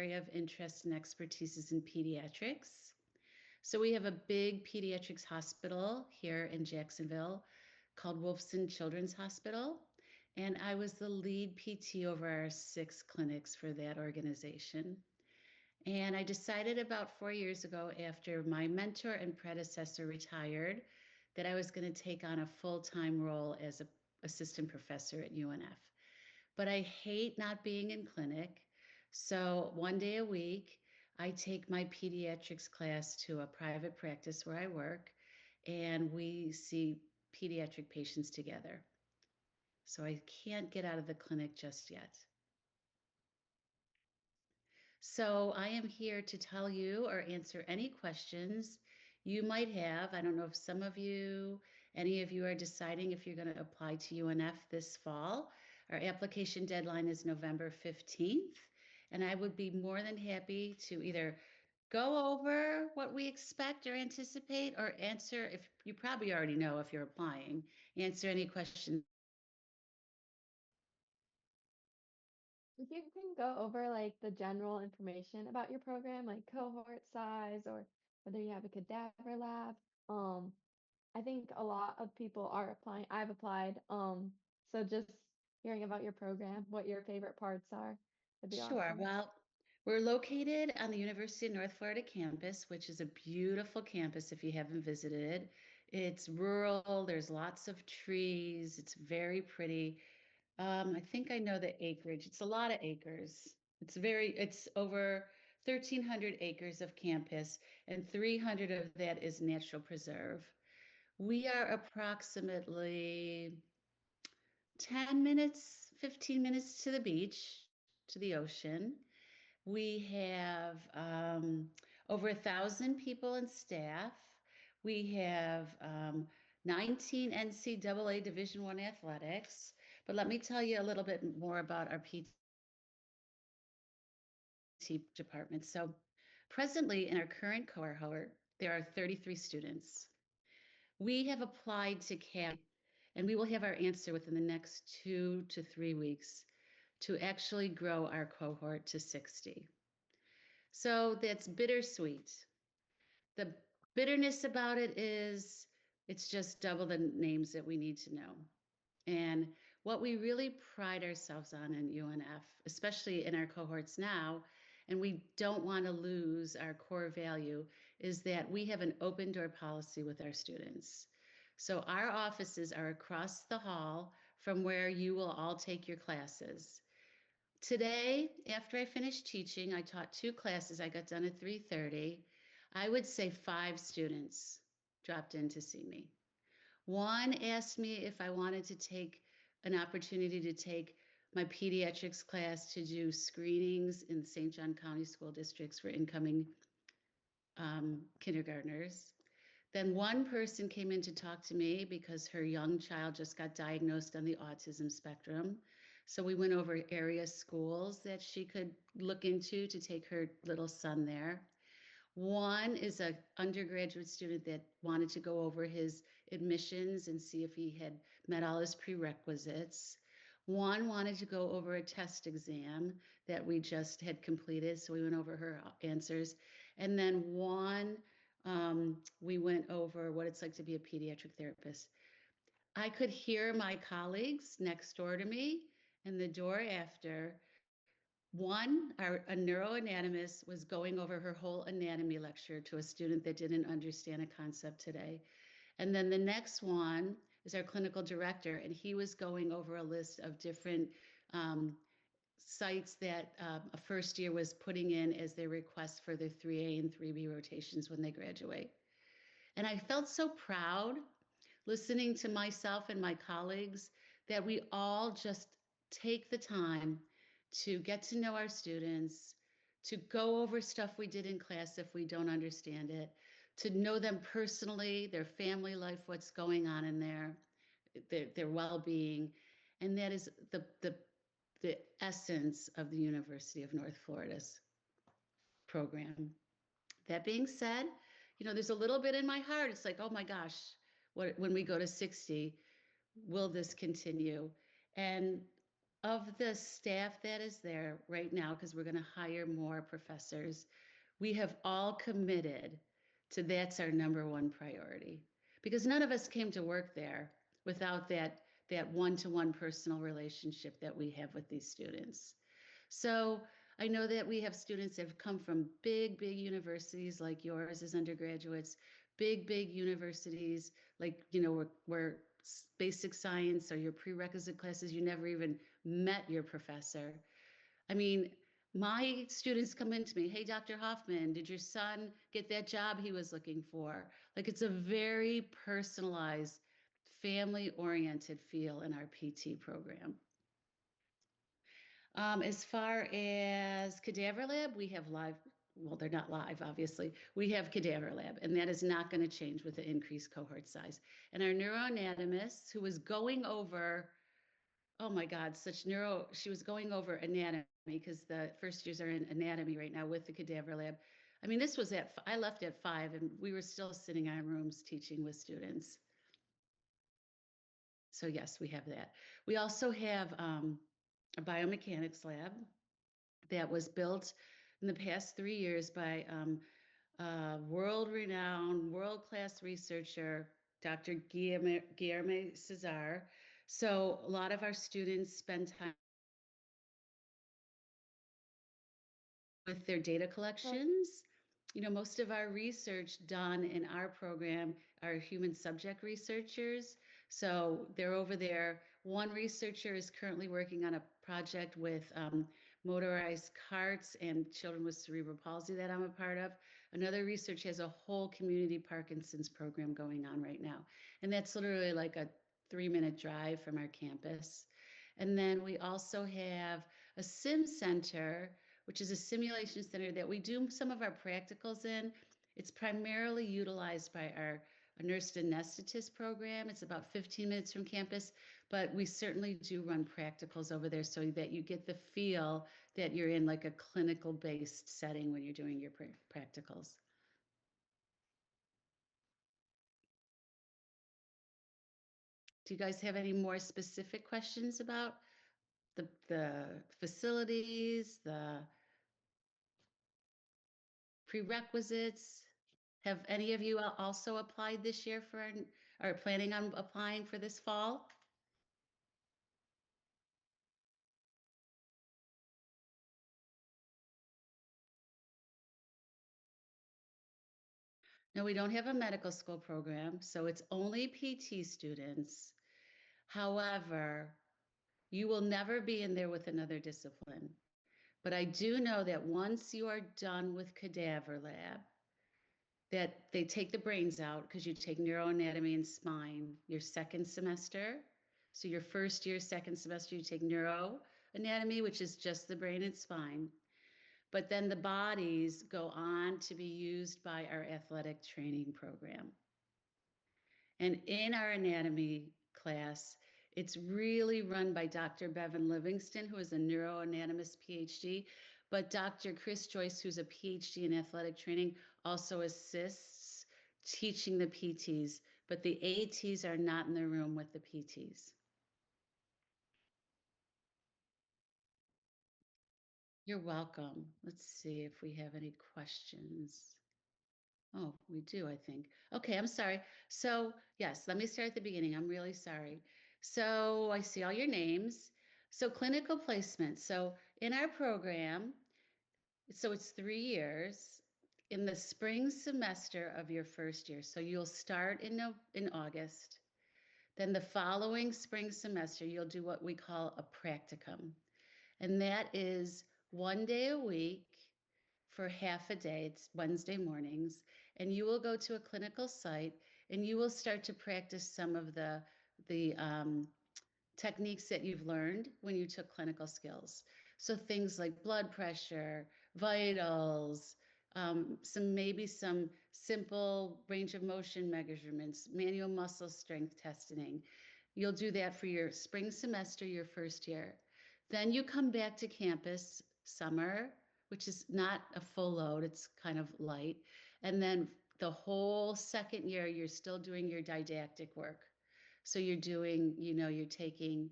area of interest and expertise is in pediatrics. So we have a big pediatrics hospital here in Jacksonville called Wolfson Children's Hospital. And I was the lead PT over our 6 clinics for that organization. And I decided about 4 years ago, after my mentor and predecessor retired, that I was going to take on a full-time role as an assistant professor at UNF. But I hate not being in clinic. So one day a week, I take my pediatrics class to a private practice where I work, and we see pediatric patients together. So I can't get out of the clinic just yet. So I am here to tell you or answer any questions you might have. I don't know if any of you are deciding if you're going to apply to UNF this fall. Our application deadline is November 15th, and I would be more than happy to either go over what we expect or anticipate, or answer, if you probably already know if you're applying, answer any questions. If you can go over like the general information about your program, like cohort size or whether you have a cadaver lab. Um, I think a lot of people are applying. I've applied. So just hearing about your program, what your favorite parts are, would be Sure. awesome. Well, we're located on the University of North Florida campus, which is a beautiful campus if you haven't visited. It's rural, there's lots of trees, it's very pretty. I think I know the acreage. It's a lot of acres. It's over 1,300 acres of campus, and 300 of that is natural preserve. We are approximately 10 minutes, 15 minutes to the beach, to the ocean. We have over 1,000 people and staff. We have 19 NCAA Division I athletics. But let me tell you a little bit more about our PT department. So presently in our current cohort, there are 33 students. We have applied to CAP, and we will have our answer within the next 2 to 3 weeks to actually grow our cohort to 60. So that's bittersweet. The bitterness about it is it's just double the names that we need to know. And what we really pride ourselves on in UNF, especially in our cohorts now, and we don't want to lose our core value, is that we have an open door policy with our students. So our offices are across the hall from where you will all take your classes. Today, after I finished teaching, I taught 2 classes. I got done at 3:30. I would say 5 students dropped in to see me. One asked me if I wanted to take an opportunity to take my pediatrics class to do screenings in St. John County School Districts for incoming kindergartners. Then one person came in to talk to me because her young child just got diagnosed on the autism spectrum. So we went over area schools that she could look into to take her little son there. One is an undergraduate student that wanted to go over his admissions and see if he had met all his prerequisites. One wanted to go over a test exam that we just had completed, so we went over her answers. And then one, we went over what it's like to be a pediatric therapist. I could hear my colleagues next door to me and the door after. A neuroanatomist was going over her whole anatomy lecture to a student that didn't understand a concept today. And then the next one is our clinical director, and he was going over a list of different sites that a first year was putting in as their request for their 3A and 3B rotations when they graduate. And I felt so proud listening to myself and my colleagues that we all just take the time to get to know our students, to go over stuff we did in class if we don't understand it, to know them personally, their family life, what's going on in their well-being. And that is the essence of the University of North Florida's program. That being said, there's a little bit in my heart. It's like, oh my gosh, when we go to 60, will this continue? And of the staff that is there right now, because we're going to hire more professors, we have all committed to that's our number one priority. Because none of us came to work there without that one-to-one personal relationship that we have with these students. So I know that we have students that have come from big, big universities like yours as undergraduates, big universities like, where basic science or your prerequisite classes, you never even met your professor. I mean, my students come in to me, hey, Dr. Hoffman, did your son get that job he was looking for? Like it's a very personalized, family oriented feel in our PT program. As far as Cadaver Lab, we have live, well, they're not live, obviously. We have Cadaver Lab, and that is not going to change with the increased cohort size. And our neuroanatomist, who was going over, oh my God, she was going over anatomy because the first years are in anatomy right now with the Cadaver Lab. I mean, I left at 5 and we were still sitting in rooms teaching with students. So yes, we have that. We also have a biomechanics lab that was built in the past 3 years by world-renowned, world-class researcher, Dr. Guillermo Cesar. So a lot of our students spend time with their data Oh, collections. Most of our research done in our program are human subject researchers. So they're over there. One researcher is currently working on a project with motorized carts and children with cerebral palsy that I'm a part of. Another researcher has a whole community Parkinson's program going on right now. And that's literally like a 3-minute drive from our campus. And then we also have a sim center, which is a simulation center that we do some of our practicals in. It's primarily utilized by our nurse anesthetist program. It's about 15 minutes from campus, but we certainly do run practicals over there so that you get the feel that you're in like a clinical based setting when you're doing your practicals. Do you guys have any more specific questions about the facilities, the prerequisites? Have any of you also applied this year for, are planning on applying for this fall? No, we don't have a medical school program, so it's only PT students. However, you will never be in there with another discipline. But I do know that once you are done with Cadaver Lab, that they take the brains out because you take neuroanatomy and spine your second semester. So your first year, second semester, you take neuroanatomy, which is just the brain and spine. But then the bodies go on to be used by our athletic training program. And in our anatomy class, it's really run by Dr. Bevan Livingston, who is a neuroanatomist PhD, but Dr. Chris Joyce, who's a PhD in athletic training, also assists teaching the PTs, but the ATs are not in the room with the PTs. You're welcome. Let's see if we have any questions. Oh, we do, I think. Okay, I'm sorry. So, yes, let me start at the beginning. I'm really sorry. So, I see all your names. So, clinical placement. So, in our program, so it's 3 years in the spring semester of your first year. So, you'll start in August. Then the following spring semester, you'll do what we call a practicum. And that is 1 day a week for half a day. It's Wednesday mornings, and you will go to a clinical site and you will start to practice some of the techniques that you've learned when you took clinical skills. So things like blood pressure, vitals, some simple range of motion measurements, manual muscle strength testing. You'll do that for your spring semester, your first year. Then you come back to campus summer, which is not a full load, it's kind of light. And then the whole second year, you're still doing your didactic work. So you're doing, you're taking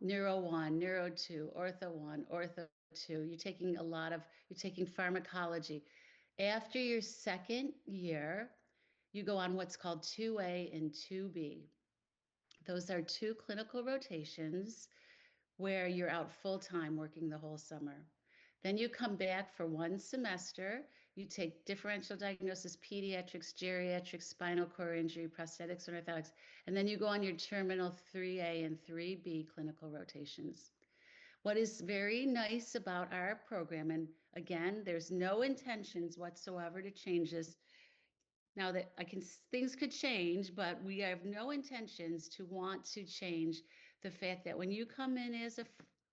Neuro 1, Neuro 2, Ortho 1, Ortho 2. You're taking pharmacology. After your second year, you go on what's called 2A and 2B. Those are two clinical rotations where you're out full time working the whole summer. Then you come back for one semester. You take differential diagnosis, pediatrics, geriatrics, spinal cord injury, prosthetics, and orthotics. And then you go on your terminal 3A and 3B clinical rotations. What is very nice about our program, and again, there's no intentions whatsoever to change this. Now that things could change, but we have no intentions to want to change the fact that when you come in as a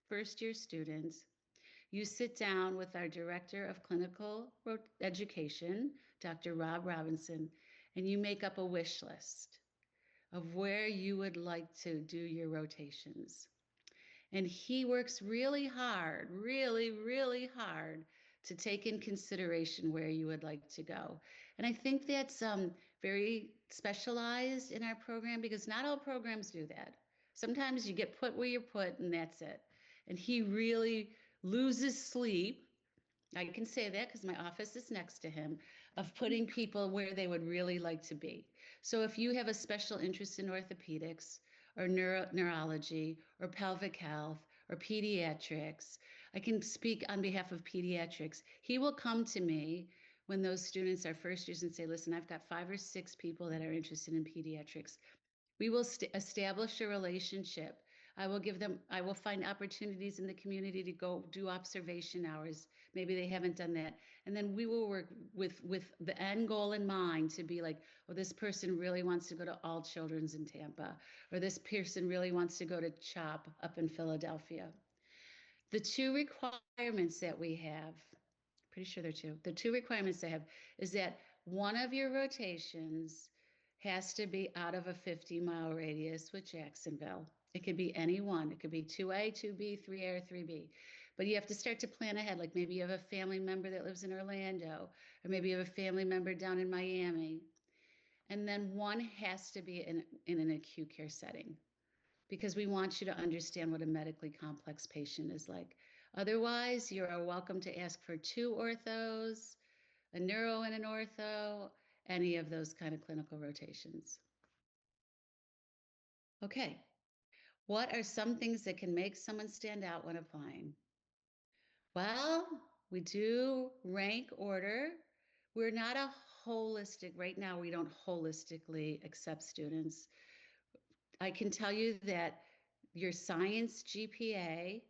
first year student, you sit down with our Director of Clinical Education, Dr. Rob Robinson, and you make up a wish list of where you would like to do your rotations. And he works really hard, really, really hard to take in consideration where you would like to go. And I think that's very specialized in our program because not all programs do that. Sometimes you get put where you're put and that's it. And he really loses sleep. I can say that because my office is next to him, of putting people where they would really like to be. So if you have a special interest in orthopedics or neurology or pelvic health or pediatrics, I can speak on behalf of pediatrics. He will come to me when those students are first years and say, listen, I've got 5 or 6 people that are interested in pediatrics. We will establish a relationship. I will find opportunities in the community to go do observation hours. Maybe they haven't done that. And then we will work with the end goal in mind to be like, oh, this person really wants to go to All Children's in Tampa, or this person really wants to go to CHOP up in Philadelphia. The two requirements that we have, pretty sure they're two. The two requirements I have is that one of your rotations has to be out of a 50-mile radius with Jacksonville. It could be any one. It could be 2A, 2B, 3A, or 3B. But you have to start to plan ahead. Like maybe you have a family member that lives in Orlando, or maybe you have a family member down in Miami. And then one has to be in an acute care setting because we want you to understand what a medically complex patient is like. Otherwise, you are welcome to ask for 2 orthos, a neuro and an ortho, any of those kind of clinical rotations. Okay, what are some things that can make someone stand out when applying? Well, we do rank order. We're not a holistic, right now we don't holistically accept students. I can tell you that your science GPA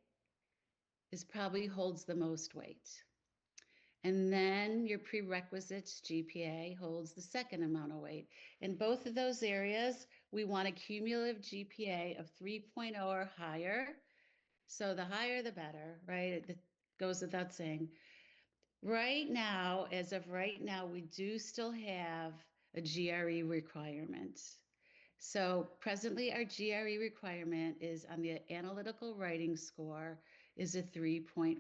is probably holds the most weight. And then your prerequisites GPA holds the second amount of weight. In both of those areas, we want a cumulative GPA of 3.0 or higher. So the higher, the better, right? It goes without saying. Right now, as of right now, we do still have a GRE requirement. So presently our GRE requirement is on the analytical writing score is a 3.5.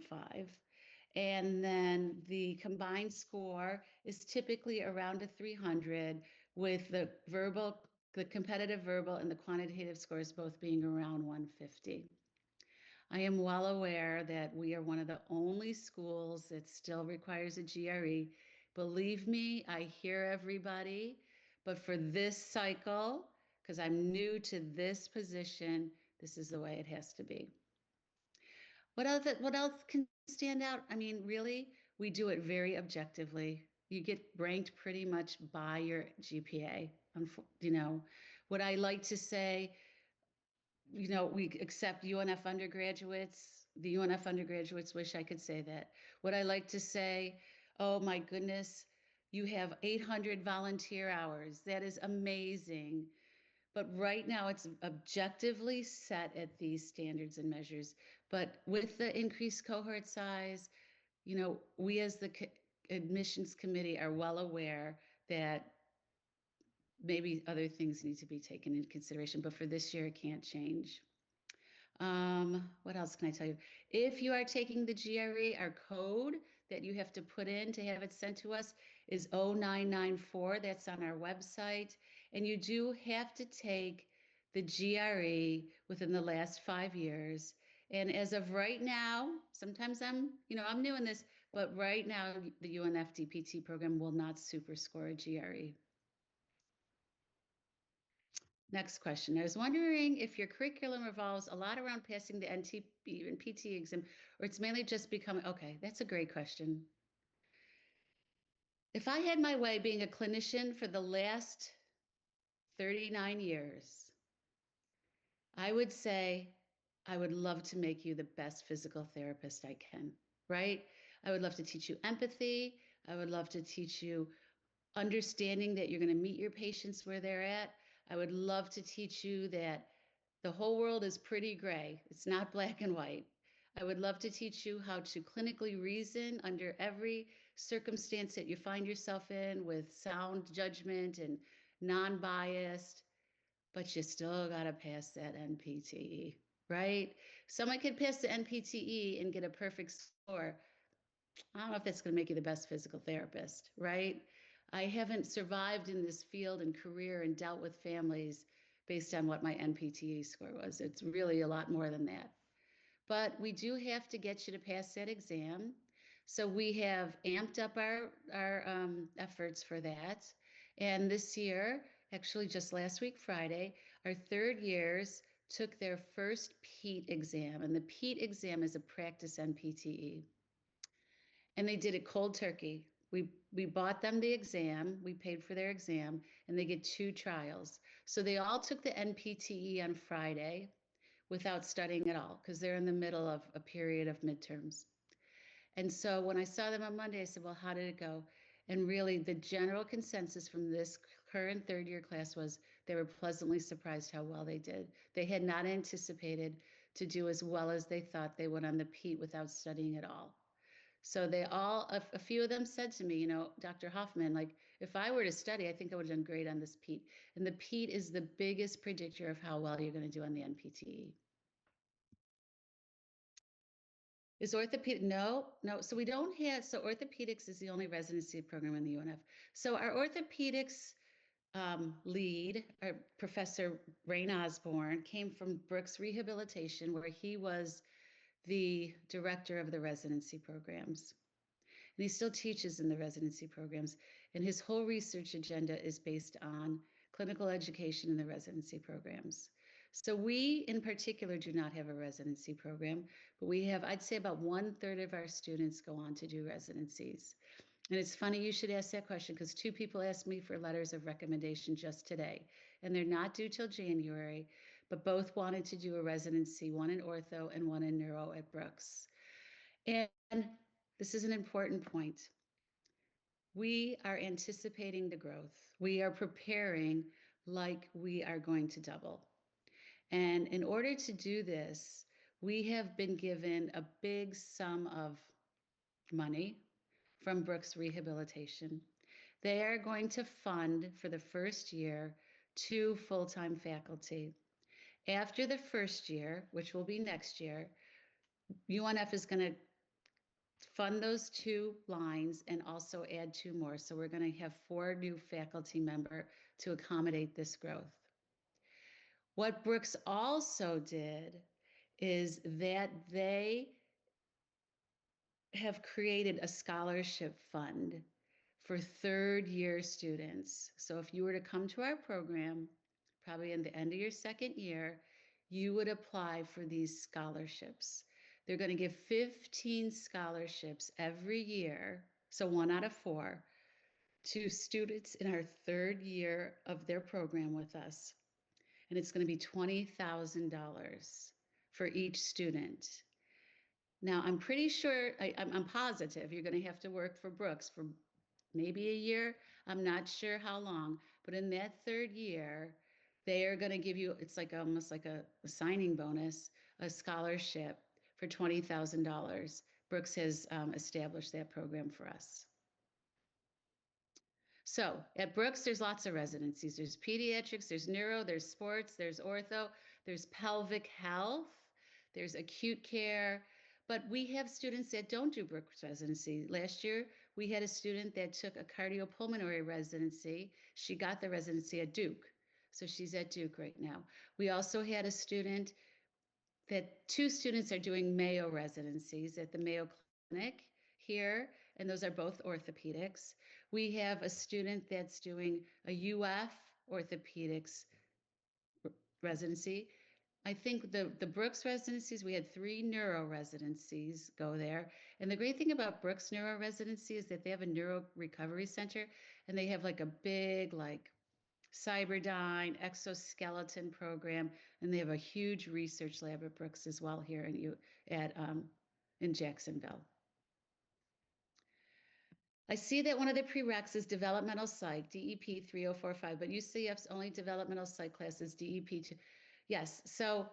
And then the combined score is typically around a 300 with the competitive verbal and the quantitative scores both being around 150. I am well aware that we are one of the only schools that still requires a GRE. Believe me, I hear everybody, but for this cycle, because I'm new to this position, this is the way it has to be. What else can stand out? I mean, really, we do it very objectively. You get ranked pretty much by your GPA. You know, what I like to say, you know, we accept UNF undergraduates. The UNF undergraduates wish I could say that. What I like to say, oh my goodness, you have 800 volunteer hours. That is amazing. But right now it's objectively set at these standards and measures. But with the increased cohort size, you know, we as the admissions committee are well aware that maybe other things need to be taken into consideration, but for this year, it can't change. What else can I tell you? If you are taking the GRE, our code that you have to put in to have it sent to us is 0994. That's on our website. And you do have to take the GRE within the last 5 years. And as of right now, sometimes I'm new in this, but right now the UNFDPT program will not super score a GRE. Next question. I was wondering if your curriculum revolves a lot around passing the NTP and PT exam, or it's mainly just becoming, okay, that's a great question. If I had my way being a clinician for the last 39 years, I would say I would love to make you the best physical therapist I can, right? I would love to teach you empathy. I would love to teach you understanding that you're going to meet your patients where they're at. I would love to teach you that the whole world is pretty gray. It's not black and white. I would love to teach you how to clinically reason under every circumstance that you find yourself in with sound judgment and non-biased, but you still got to pass that NPTE, right? Someone could pass the NPTE and get a perfect score. I don't know if that's going to make you the best physical therapist, right? I haven't survived in this field and career and dealt with families based on what my NPTE score was. It's really a lot more than that. But we do have to get you to pass that exam. So we have amped up our efforts for that. And this year, actually just last week, Friday, our third years took their first PEAT exam. And the PEAT exam is a practice NPTE. And they did it cold turkey. We bought them the exam, we paid for their exam, and they get 2 trials. So they all took the NPTE on Friday without studying at all because they're in the middle of a period of midterms. And so when I saw them on Monday, I said, well, how did it go? And really, the general consensus from this current third year class was they were pleasantly surprised how well they did. They had not anticipated to do as well as they thought they would on the PEAT without studying at all. So they all, a few of them said to me, Dr. Hoffman, like, if I were to study, I think I would have done great on this PEAT. And the PEAT is the biggest predictor of how well you're going to do on the NPTE. Is orthopedic? No, no. So we don't have, so orthopedics is the only residency program in the UNF. So our orthopedics lead, our Professor Rain Osborne, came from Brooks Rehabilitation, where he was the director of the residency programs. And he still teaches in the residency programs. And his whole research agenda is based on clinical education in the residency programs. So we, in particular, do not have a residency program, but we have, I'd say about 1/3 of our students go on to do residencies. And it's funny you should ask that question because 2 people asked me for letters of recommendation just today, and they're not due till January, but both wanted to do a residency, one in ortho and one in neuro at Brooks. And this is an important point. We are anticipating the growth. We are preparing like we are going to double. And in order to do this, we have been given a big sum of money from Brooks Rehabilitation. They are going to fund for the first year 2 full-time faculty. After the first year, which will be next year, UNF is going to fund those 2 lines and also add 2 more. So we're going to have 4 new faculty members to accommodate this growth. What Brooks also did is that they have created a scholarship fund for third year students. So if you were to come to our program, probably in the end of your second year, you would apply for these scholarships. They're going to give 15 scholarships every year, so 1 out of 4, to students in our third year of their program with us. And it's going to be $20,000 for each student. Now, I'm pretty sure, I'm positive you're going to have to work for Brooks for maybe a year. I'm not sure how long, but in that third year, they are going to give you, it's like almost like a signing bonus, a scholarship for $20,000. Brooks has established that program for us. So at Brooks, there's lots of residencies. There's pediatrics, there's neuro, there's sports, there's ortho, there's pelvic health, there's acute care. But we have students that don't do Brooks residency. Last year, we had a student that took a cardiopulmonary residency. She got the residency at Duke. So she's at Duke right now. We also had a student that two students are doing Mayo residencies at the Mayo Clinic here, and those are both orthopedics. We have a student that's doing a UF orthopedics residency. I think the Brooks residencies, we had 3 neuro residencies go there. And the great thing about Brooks neuro residency is that they have a neuro recovery center, and they have like a big like Cyberdyne exoskeleton program, and they have a huge research lab at Brooks as well here in Jacksonville. I see that one of the prereqs is developmental psych, DEP 3045, but UCF's only developmental psych class is DEP 2. Yes, so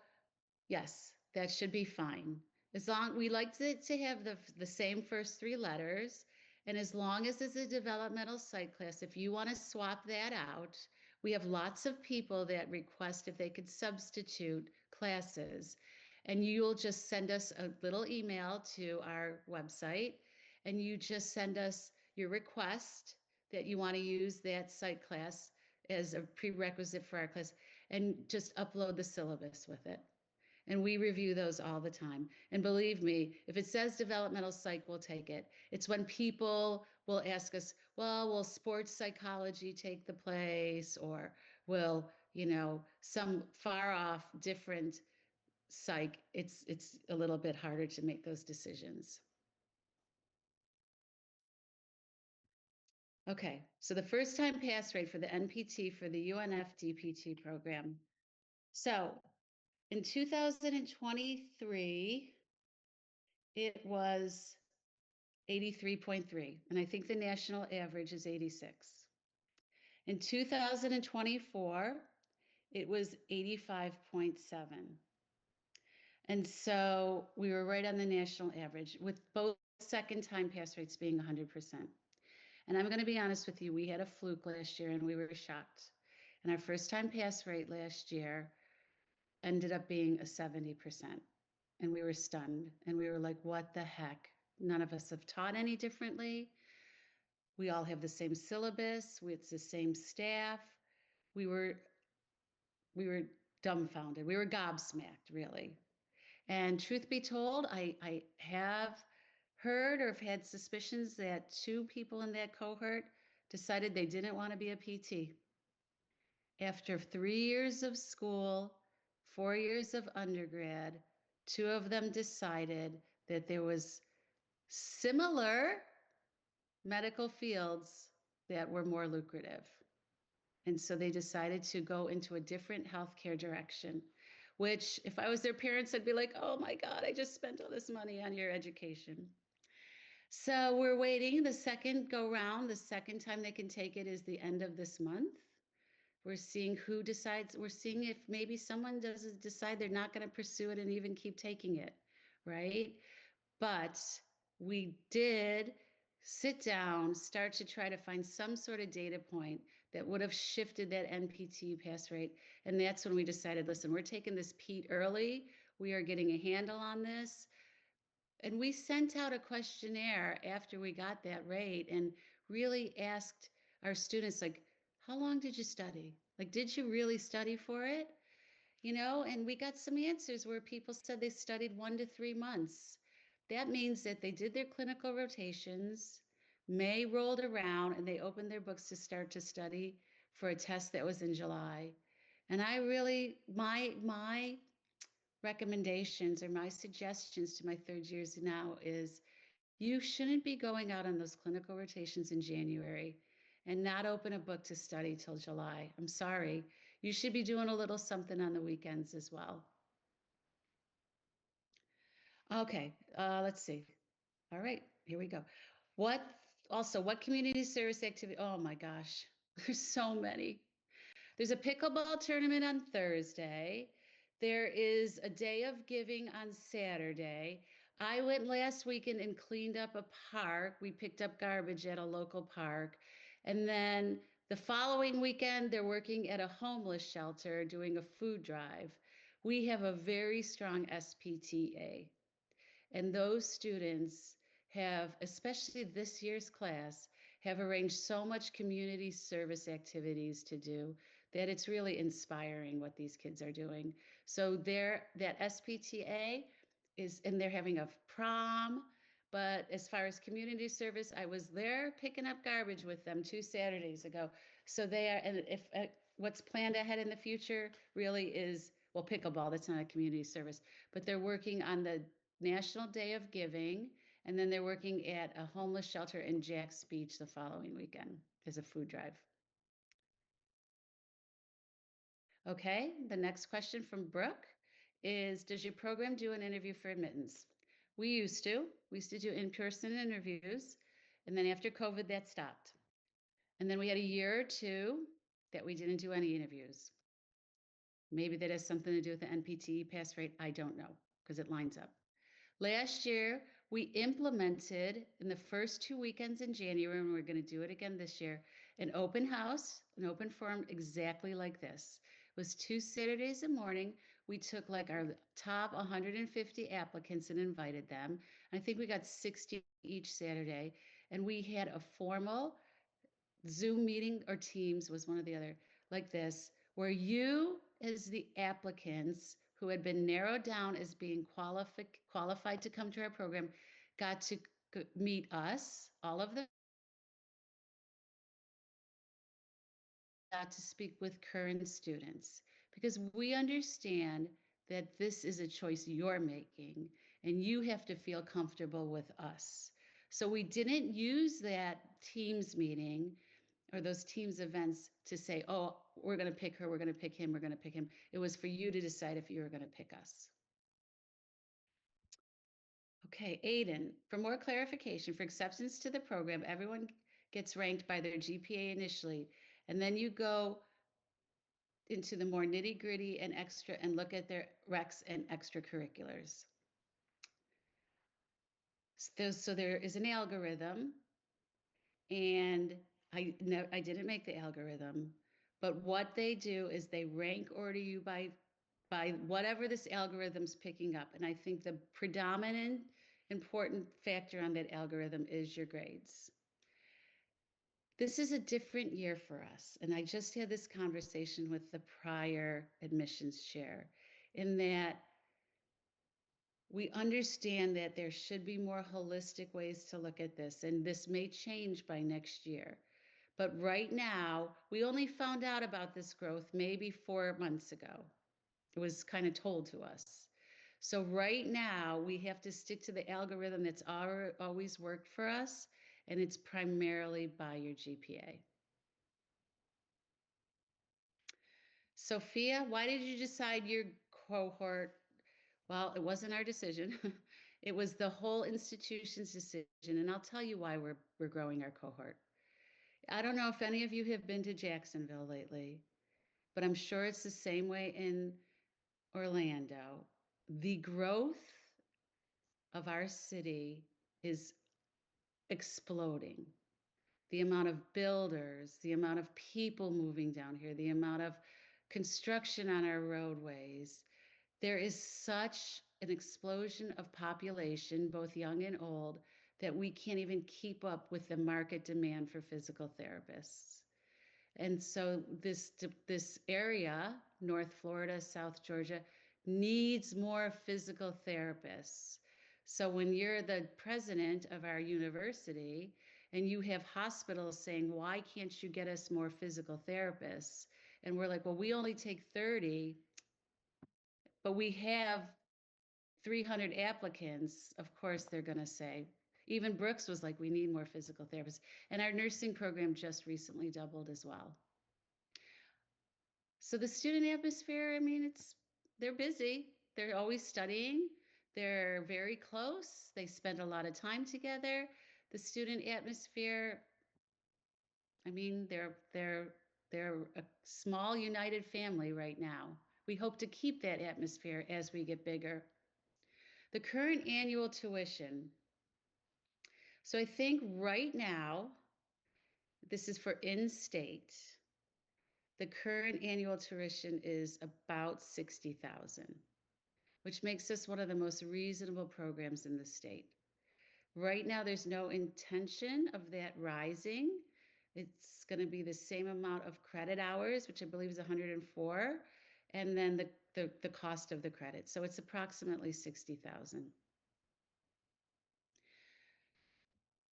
yes, that should be fine. As long we like to have the same first 3 letters, and as long as it's a developmental psych class, if you want to swap that out, we have lots of people that request if they could substitute classes, and you'll just send us a little email to our website, and you just send us your request that you want to use that psych class as a prerequisite for our class, and just upload the syllabus with it. And we review those all the time. And believe me, if it says developmental psych, we'll take it. It's when people will ask us, well, will sports psychology take the place? Or will, some far off different psych? It's a little bit harder to make those decisions. Okay, so the first time pass rate for the NPT for the UNF DPT program. So in 2023, it was 83.3, and I think the national average is 86. In 2024, it was 85.7. And so we were right on the national average with both second time pass rates being 100%. And I'm going to be honest with you, we had a fluke last year and we were shocked. And our first time pass rate last year ended up being a 70%. And we were stunned and we were like, what the heck? None of us have taught any differently. We all have the same syllabus. It's the same staff. We were dumbfounded. We were gobsmacked, really. And truth be told, I have heard or have had suspicions that 2 people in that cohort decided they didn't want to be a PT. After 3 years of school, 4 years of undergrad, 2 of them decided that there was similar medical fields that were more lucrative. And so they decided to go into a different healthcare direction, which if I was their parents, I'd be like, oh my God, I just spent all this money on your education. So we're waiting the second go round. The second time they can take it is the end of this month. We're seeing who decides. We're seeing if maybe someone does decide they're not going to pursue it and even keep taking it, right? But we did sit down, start to try to find some sort of data point that would have shifted that NPT pass rate. And that's when we decided, listen, we're taking this PEAT early. We are getting a handle on this. And we sent out a questionnaire after we got that rate and really asked our students, like, how long did you study? Like, did you really study for it? And we got some answers where people said they studied 1 to 3 months. That means that they did their clinical rotations, May rolled around, and they opened their books to start to study for a test that was in July. And I really, my recommendations or my suggestions to my third years now is you shouldn't be going out on those clinical rotations in January and not open a book to study till July. I'm sorry. You should be doing a little something on the weekends as well. Okay, let's see. All right, here we go. What what community service activity? Oh my gosh, there's so many. There's a pickleball tournament on Thursday. There is a day of giving on Saturday. I went last weekend and cleaned up a park. We picked up garbage at a local park. And then the following weekend, they're working at a homeless shelter doing a food drive. We have a very strong SPTA. And those students have, especially this year's class, have arranged so much community service activities to do that it's really inspiring what these kids are doing. So that SPTA is, and they're having a prom. But as far as community service, I was there picking up garbage with them 2 Saturdays ago. So they are, and if what's planned ahead in the future really is, well, pickleball, that's not a community service, but they're working on the National Day of Giving, and then they're working at a homeless shelter in Jack's Beach the following weekend as a food drive. Okay, the next question from Brooke is, does your program do an interview for admittance? We used to. We used to do in-person interviews, and then after COVID, that stopped. And then we had a year or two that we didn't do any interviews. Maybe that has something to do with the NPTE pass rate. I don't know, because it lines up. Last year, we implemented in the first 2 weekends in January, and we're going to do it again this year, an open house, an open forum exactly like this. It was 2 Saturdays a morning. We took like our top 150 applicants and invited them. I think we got 60 each Saturday. And we had a formal Zoom meeting, or Teams was one or the other, like this, where you, as the applicants who had been narrowed down as being qualified to come to our program, got to meet us, all of them, got to speak with current students, because we understand that this is a choice you're making and you have to feel comfortable with us. So we didn't use that Teams meeting or those Teams events to say, oh, we're going to pick her, we're going to pick him, we're going to pick him. It was for you to decide if you were going to pick us. Okay, Aiden, for more clarification, for acceptance to the program, everyone gets ranked by their GPA initially, and then you go into the more nitty gritty and extra and look at their recs and extracurriculars. So there is an algorithm, and I didn't make the algorithm, but what they do is they rank order you by whatever this algorithm's picking up. And I think the predominant important factor on that algorithm is your grades. This is a different year for us. And I just had this conversation with the prior admissions chair, in that we understand that there should be more holistic ways to look at this, and this may change by next year. But right now, we only found out about this growth maybe 4 months ago. It was kind of told to us. So right now, we have to stick to the algorithm that's always worked for us, and it's primarily by your GPA. Sophia, why did you decide your cohort? Well, it wasn't our decision. It was the whole institution's decision, and I'll tell you why we're growing our cohort. I don't know if any of you have been to Jacksonville lately, but I'm sure it's the same way in Orlando. The growth of our city is exploding. The amount of builders, the amount of people moving down here, the amount of construction on our roadways. There is such an explosion of population, both young and old, that we can't even keep up with the market demand for physical therapists. And so this area, North Florida, South Georgia, needs more physical therapists. So when you're the president of our university and you have hospitals saying, why can't you get us more physical therapists? And we're like, well, we only take 30, but we have 300 applicants. Of course, they're going to say, even Brooks was like, we need more physical therapists. And our nursing program just recently doubled as well. So the student atmosphere, I mean, they're busy. They're always studying. They're very close. They spend a lot of time together. The student atmosphere, I mean, they're a small united family right now. We hope to keep that atmosphere as we get bigger. The current annual tuition. So I think right now, this is for in-state. The current annual tuition is about $60,000, which makes us one of the most reasonable programs in the state. Right now, there's no intention of that rising, It's going to be the same amount of credit hours, which I believe is 104, and then the cost of the credit. So it's approximately 60,000.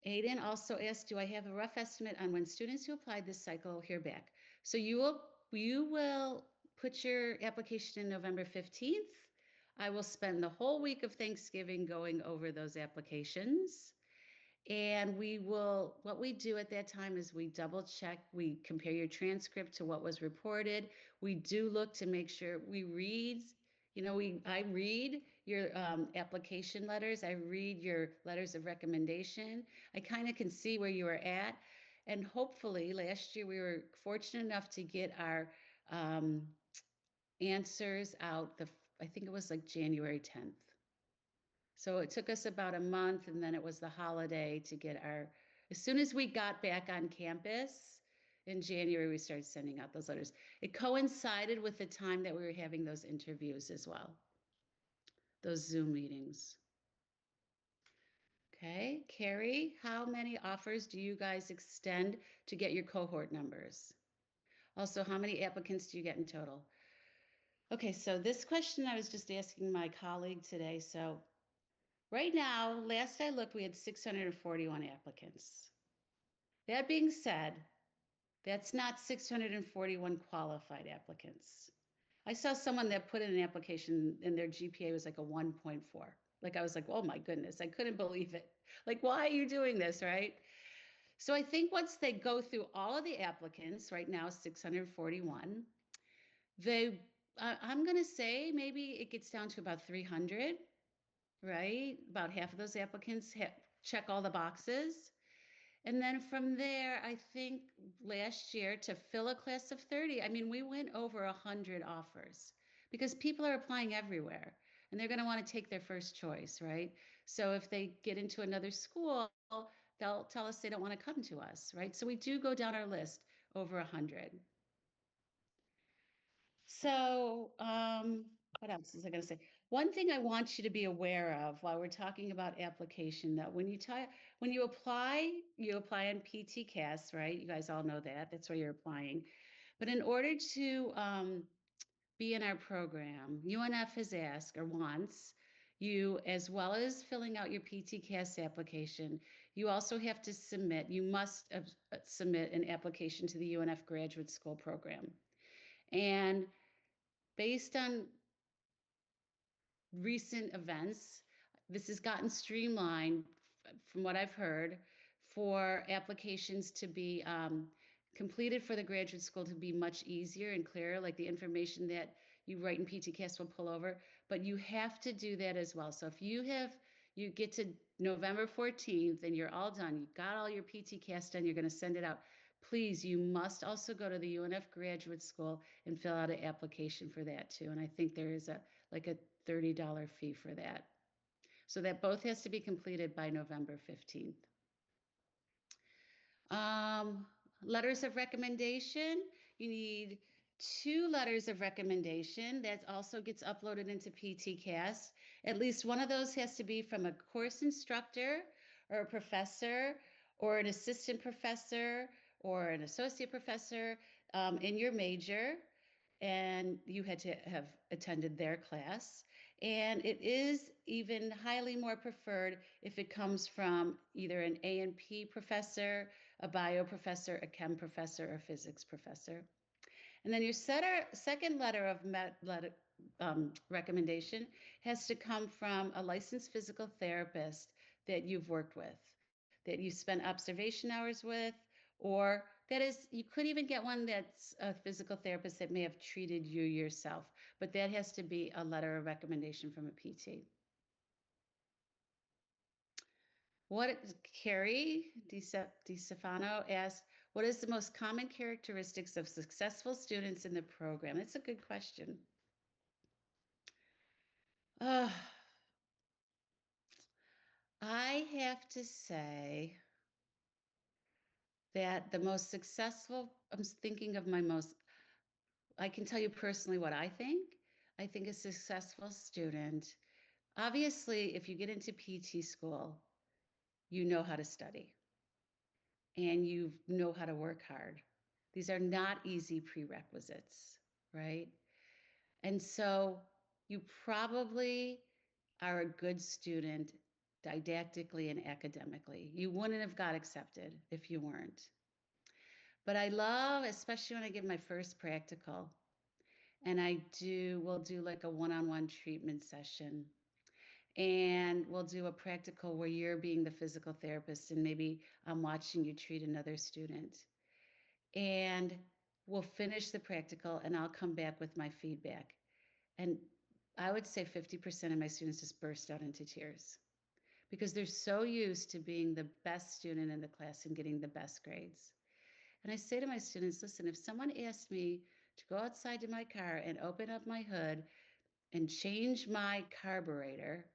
Aiden also asked, do I have a rough estimate on when students who applied this cycle hear back? So you will put your application in November 15th. I will spend the whole week of Thanksgiving going over those applications. And what we do at that time is we double check, we compare your transcript to what was reported. We do look to make sure we read, I read your application letters, I read your letters of recommendation. I kind of can see where you are at. And hopefully, last year we were fortunate enough to get our um, answers out. I think it was like January 10th. So it took us about a month, and then it was the holiday to get as soon as we got back on campus in January, we started sending out those letters. It coincided with the time that we were having those interviews as well, those Zoom meetings. Okay, Carrie, how many offers do you guys extend to get your cohort numbers? Also, how many applicants do you get in total? Okay, so this question I was just asking my colleague today. So right now, last I looked, we had 641 applicants. That being said, that's not 641 qualified applicants. I saw someone that put in an application and their GPA was like a 1.4. Like I was like, oh my goodness, I couldn't believe it. Like, why are you doing this, right? So I think once they go through all of the applicants, right now 641, I'm going to say maybe it gets down to about 300, right? About half of those applicants check all the boxes. And then from there, I think last year to fill a class of 30, I mean, we went over 100 offers because people are applying everywhere and they're going to want to take their first choice, right? So if they get into another school, they'll tell us they don't want to come to us, right? So we do go down our list over 100. So, what else was I going to say? One thing I want you to be aware of while we're talking about application, that when you apply on PTCAS, right? You guys all know that. That's where you're applying. But in order to be in our program, UNF has asked or wants you, as well as filling out your PTCAS application, you also have to you must submit an application to the UNF Graduate School Program. And based on recent events, this has gotten streamlined from what I've heard for applications to be completed for the graduate school to be much easier and clearer, like the information that you write in PTCAS will pull over, but you have to do that as well. So if you get to November 14th and you're all done, you've got all your PTCAS done, you're going to send it out. Please, you must also go to the UNF Graduate School and fill out an application for that too. And I think there is a $30 fee for that. So that both has to be completed by November 15th. Um, Letters of recommendation, you need 2 letters of recommendation. That also gets uploaded into PTCAS. At least one of those has to be from a course instructor or a professor or an assistant professor or an associate professor in your major, and you had to have attended their class. And it is even highly more preferred if it comes from either an A&P professor, a bio professor, a chem professor, or physics professor. And then your second letter of recommendation has to come from a licensed physical therapist that you've worked with, that you spent observation hours with, or that is, you could even get one that's a physical therapist that may have treated you yourself, but that has to be a letter of recommendation from a PT. Carrie DiStefano asked, what is the most common characteristics of successful students in the program? That's a good question. I have to say that the most successful, I'm thinking of I can tell you personally what I think. I think a successful student, obviously, if you get into PT school, you know how to study. and you know how to work hard. These are not easy prerequisites, right? And so you probably are a good student didactically and academically. You wouldn't have got accepted if you weren't. But I love, especially when I give my first practical, and we'll do like a one-on-one treatment session. And we'll do a practical where you're being the physical therapist and maybe I'm watching you treat another student. And we'll finish the practical and I'll come back with my feedback. And I would say 50% of my students just burst out into tears because they're so used to being the best student in the class and getting the best grades. And I say to my students, listen, if someone asked me to go outside to my car and open up my hood and change my carburetor,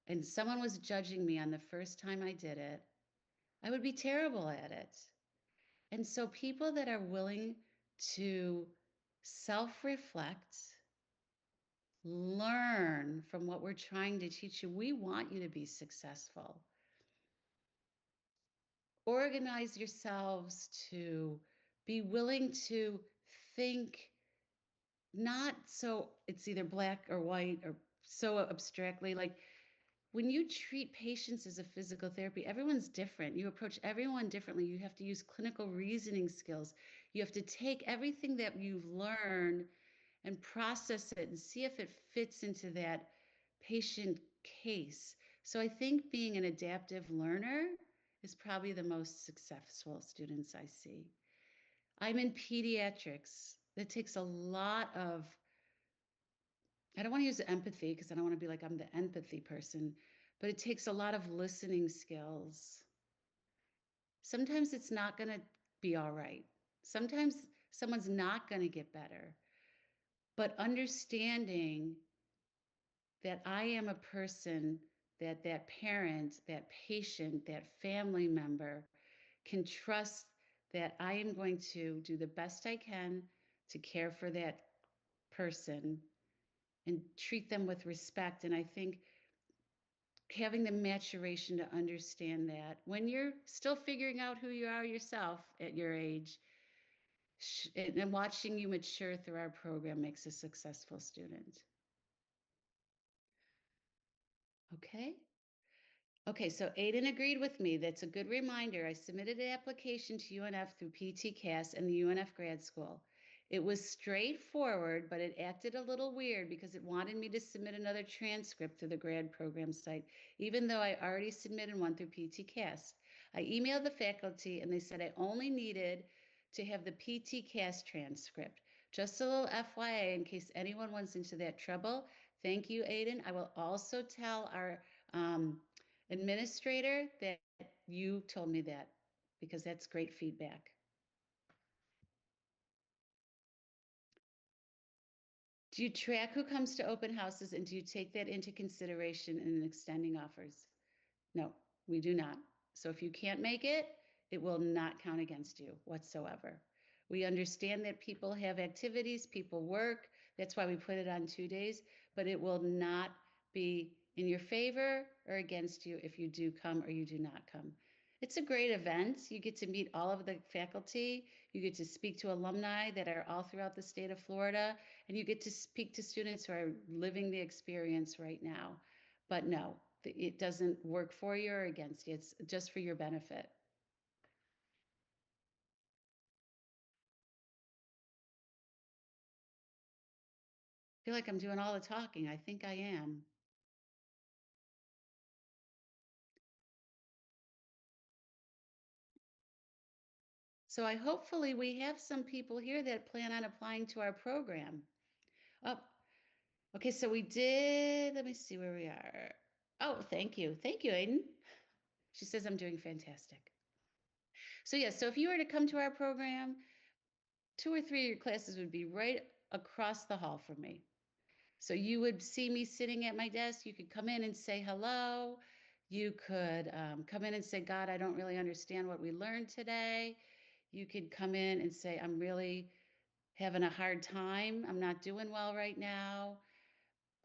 and someone was judging me on the first time I did it, I would be terrible at it. And so people that are willing to self-reflect, learn from what we're trying to teach you, we want you to be successful. Organize yourselves to be willing to think not so it's either black or white or so abstractly. Like when you treat patients as a physical therapy, everyone's different. You approach everyone differently. You have to use clinical reasoning skills. You have to take everything that you've learned and process it and see if it fits into that patient case. So I think being an adaptive learner is probably the most successful students I see. I'm in pediatrics. That takes a lot of, I don't want to use empathy because I don't want to be like I'm the empathy person, but it takes a lot of listening skills. Sometimes it's not going to be all right. Sometimes someone's not going to get better. But understanding that I am a person that that parent, that patient, that family member can trust that I am going to do the best I can to care for that person and treat them with respect. And I think having the maturation to understand that when you're still figuring out who you are yourself at your age, and watching you mature through our program makes a successful student. Okay. Okay, so Aiden agreed with me. That's a good reminder. I submitted an application to UNF through PTCAS and the UNF grad school. It was straightforward, but it acted a little weird because it wanted me to submit another transcript to the grad program site, even though I already submitted one through PTCAS. I emailed the faculty and they said I only needed to have the PTCAS transcript. Just a little FYI in case anyone wants into that trouble. Thank you, Aiden. I will also tell our administrator that you told me that because that's great feedback. Do you track who comes to open houses and do you take that into consideration in extending offers? No, we do not. So if you can't make it, it will not count against you whatsoever. We understand that people have activities, people work. That's why we put it on 2 days, but it will not be in your favor or against you if you do come or you do not come. It's a great event. You get to meet all of the faculty. You get to speak to alumni that are all throughout the state of Florida, and you get to speak to students who are living the experience right now. But no, it doesn't work for you or against you. It's just for your benefit. I feel like I'm doing all the talking. I think I am. So I hopefully we have some people here that plan on applying to our program. Oh, okay. So we did, let me see where we are. Oh, thank you. Thank you, Aiden. She says I'm doing fantastic. So yeah, so if you were to come to our program, 2 or 3 of your classes would be right across the hall from me. So you would see me sitting at my desk. You could come in and say hello. You could come in and say, God, I don't really understand what we learned today. You could come in and say, I'm really having a hard time. I'm not doing well right now.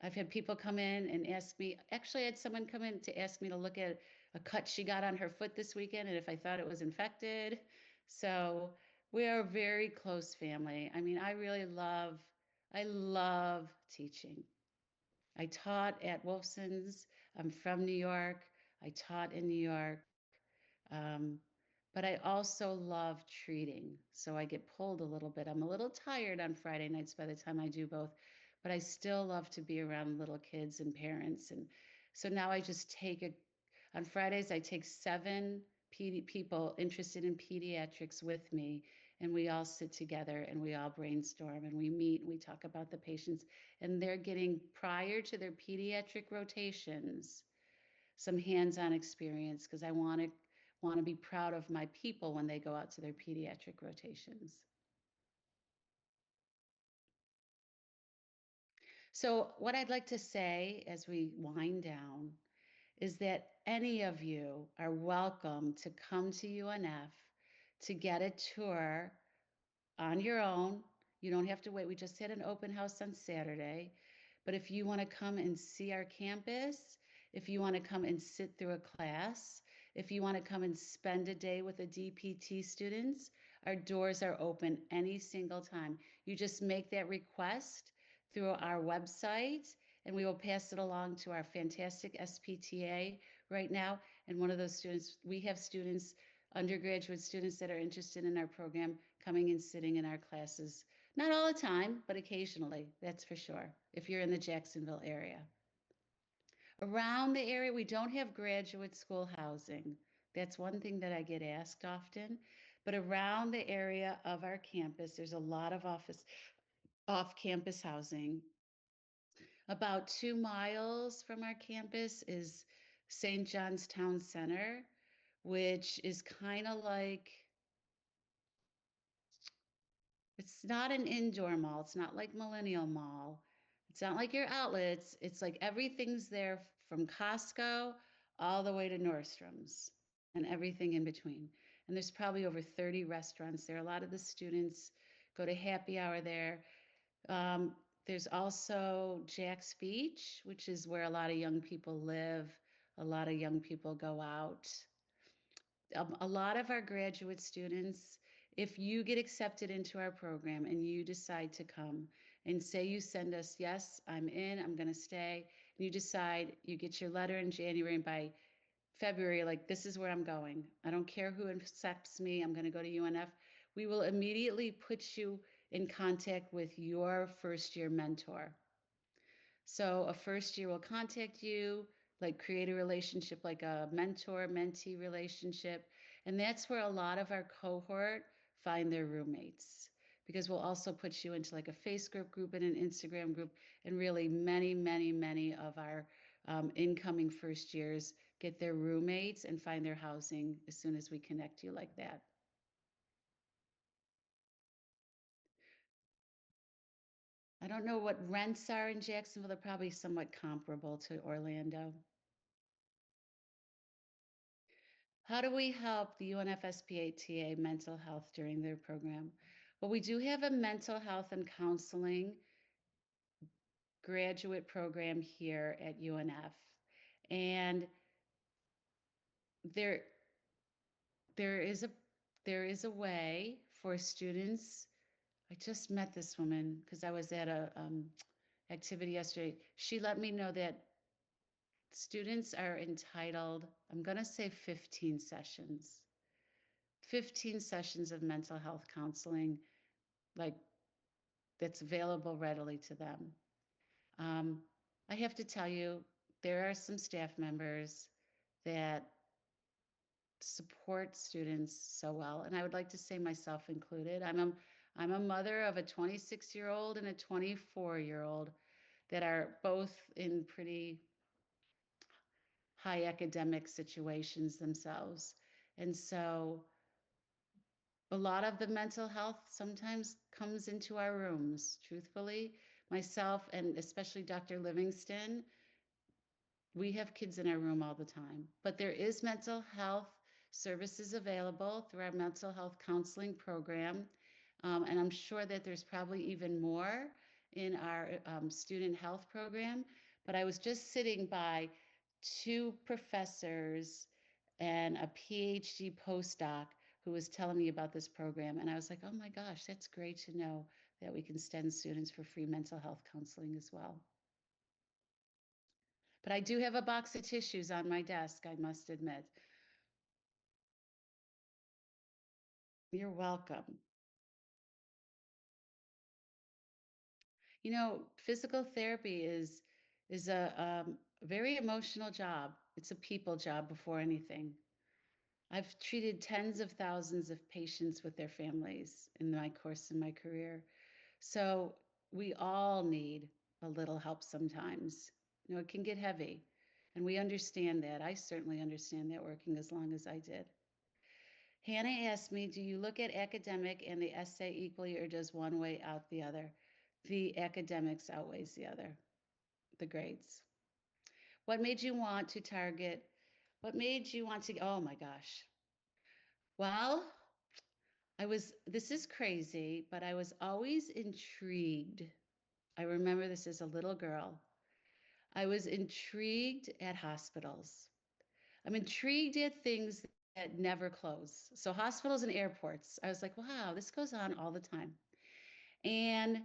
I've had people come in and ask me, actually, I had someone come in to ask me to look at a cut she got on her foot this weekend and if I thought it was infected. So we are a very close family. I mean, I love teaching. I taught at Wolfson's. I'm from New York. I taught in New York. Um, but I also love treating. So I get pulled a little bit. I'm a little tired on Friday nights by the time I do both, but I still love to be around little kids and parents. And so now I just on Fridays, I take seven people interested in pediatrics with me, and we all sit together and we all brainstorm and we meet and we talk about the patients. And they're getting, prior to their pediatric rotations, some hands-on experience because I want to be proud of my people when they go out to their pediatric rotations. So what I'd like to say as we wind down is that any of you are welcome to come to UNF to get a tour on your own. You don't have to wait. We just had an open house on Saturday. But if you want to come and see our campus, if you want to come and sit through a class, if you want to come and spend a day with the DPT students, our doors are open any single time. You just make that request through our website and we will pass it along to our fantastic SPTA right now. And one of those students, we have students, undergraduate students that are interested in our program coming and sitting in our classes. Not all the time, but occasionally, that's for sure, if you're in the Jacksonville area. Around the area, we don't have graduate school housing. That's one thing that I get asked often. But around the area of our campus, there's a lot of off-campus housing. About 2 miles from our campus is St. John's Town Center, which is kind of like, it's not an indoor mall. It's not like Millennial Mall. It's not like your outlets. It's like everything's there from Costco all the way to Nordstrom's and everything in between. And there's probably over 30 restaurants there. A lot of the students go to happy hour there. Um, there's also Jack's Beach, which is where a lot of young people live. A lot of young people go out. A lot of our graduate students, if you get accepted into our program and you decide to come and say you send us, yes, I'm in, I'm going to stay, and you decide, you get your letter in January, and by February, like, this is where I'm going. I don't care who accepts me, I'm going to go to UNF. We will immediately put you in contact with your first year mentor. So a first year will contact you, like create a relationship, like a mentor mentee relationship. And that's where a lot of our cohort find their roommates because we'll also put you into like a Facebook group and an Instagram group. And really, many of our incoming first years get their roommates and find their housing as soon as we connect you like that. I don't know what rents are in Jacksonville. They're probably somewhat comparable to Orlando. How do we help the UNFSPATA mental health during their program? Well, we do have a mental health and counseling graduate program here at UNF. And there, there is a there is a way for students. I just met this woman because I was at a activity yesterday. She let me know that students are entitled, I'm going to say 15 sessions. 15 sessions of mental health counseling, like that's available readily to them. Um, I have to tell you, there are some staff members that support students so well, and I would like to say myself included. I'm a mother of a 26-year-old and a 24-year-old that are both in pretty high academic situations themselves. And so a lot of the mental health sometimes comes into our rooms, truthfully. Myself and especially Dr. Livingston, we have kids in our room all the time, but there is mental health services available through our mental health counseling program. And I'm sure that there's probably even more in our student health program. But I was just sitting by two professors and a PhD postdoc who was telling me about this program. And I was like, oh my gosh, that's great to know that we can send students for free mental health counseling as well. But I do have a box of tissues on my desk, I must admit. You're welcome. Physical therapy is a very emotional job. It's a people job before anything. I've treated tens of thousands of patients with their families in my course in my career. So we all need a little help sometimes. It can get heavy. And we understand that. I certainly understand that working as long as I did. Hannah asked me, do you look at academic and the essay equally, or does one weigh out the other? The academics outweighs the other, the grades. What made you want to target? What made you want to? Oh my gosh. Well, this is crazy, but I was always intrigued. I remember this as a little girl. I was intrigued at hospitals. I'm intrigued at things that never close. So, hospitals and airports, I was like, wow, this goes on all the time. And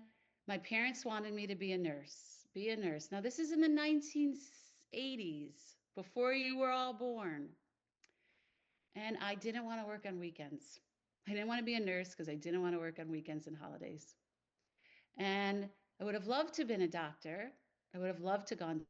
my parents wanted me to be a nurse, be a nurse. Now, this is in the 1980s, before you were all born. And I didn't want to work on weekends. I didn't want to be a nurse because I didn't want to work on weekends and holidays. And I would have loved to have been a doctor. I would have loved to gone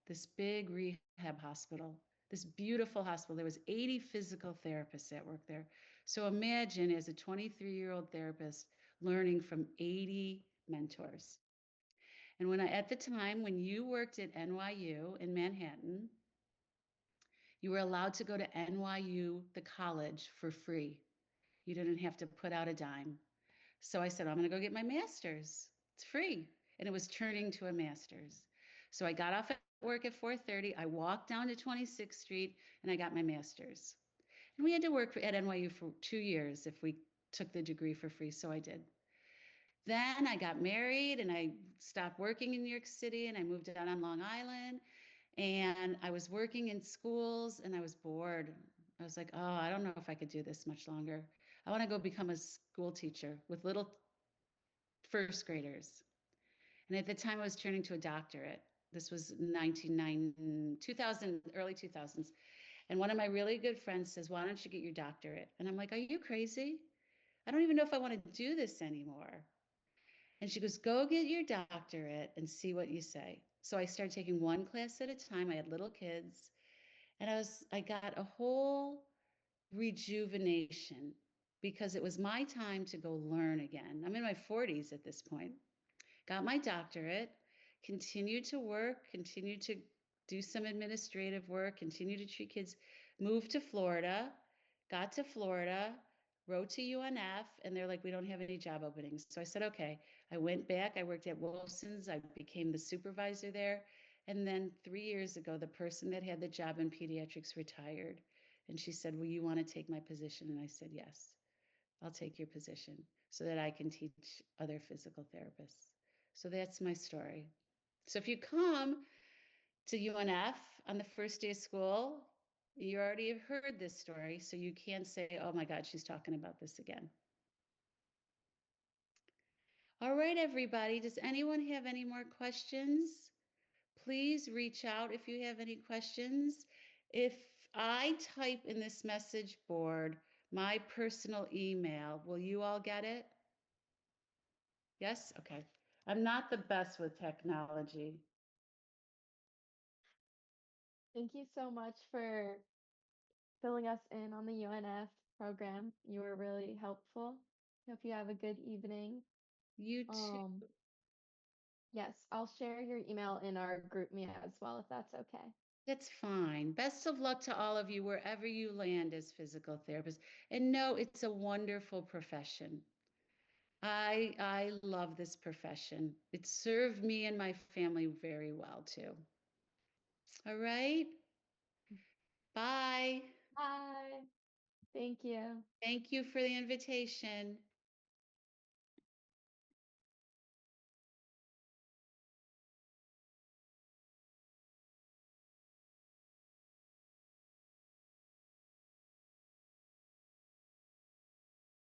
this big rehab hospital, this beautiful hospital. There was 80 physical therapists that worked there. So imagine as a 23-year-old therapist learning from 80 mentors. And at the time when you worked at NYU in Manhattan, you were allowed to go to NYU, the college, for free. You didn't have to put out a dime. So I said, I'm going to go get my master's. It's free. And it was turning to a master's. So I got off at work at 4:30. I walked down to 26th Street and I got my master's. And we had to work at NYU for 2 years if we took the degree for free. So I did. Then I got married and I stopped working in New York City and I moved out on Long Island. And I was working in schools and I was bored. I was like, oh, I don't know if I could do this much longer. I want to go become a school teacher with little first graders. And at the time, I was turning to a doctorate. This was 1990, 2000, early 2000s. And one of my really good friends says, why don't you get your doctorate? And I'm like, are you crazy? I don't even know if I want to do this anymore. And she goes, go get your doctorate and see what you say. So I started taking one class at a time. I had little kids. And I got a whole rejuvenation because it was my time to go learn again. I'm in my 40s at this point. Got my doctorate, continued to work, continued to do some administrative work, continued to treat kids, moved to Florida, got to Florida, wrote to UNF, and they're like, we don't have any job openings. So I said, okay. I went back, I worked at Wilson's, I became the supervisor there. And then 3 years ago, the person that had the job in pediatrics retired. And she said, will you want to take my position? And I said, yes, I'll take your position so that I can teach other physical therapists. So that's my story. So if you come to UNF on the first day of school, you already have heard this story, so you can't say, oh my God, she's talking about this again. All right, everybody, does anyone have any more questions please reach out if you have any questions. If I type in this message board my personal email, will you all get it? Yes? Okay. I'm not the best with technology. Thank you so much for filling us in on the UNF program. You were really helpful. Hope you have a good evening. You too. Um, yes, I'll share your email in our group me as well if that's okay. That's fine. Best of luck to all of you wherever you land as physical therapists. And no, it's a wonderful profession. I love this profession. It served me and my family very well too. All right. Bye. Bye. Thank you. Thank you for the invitation.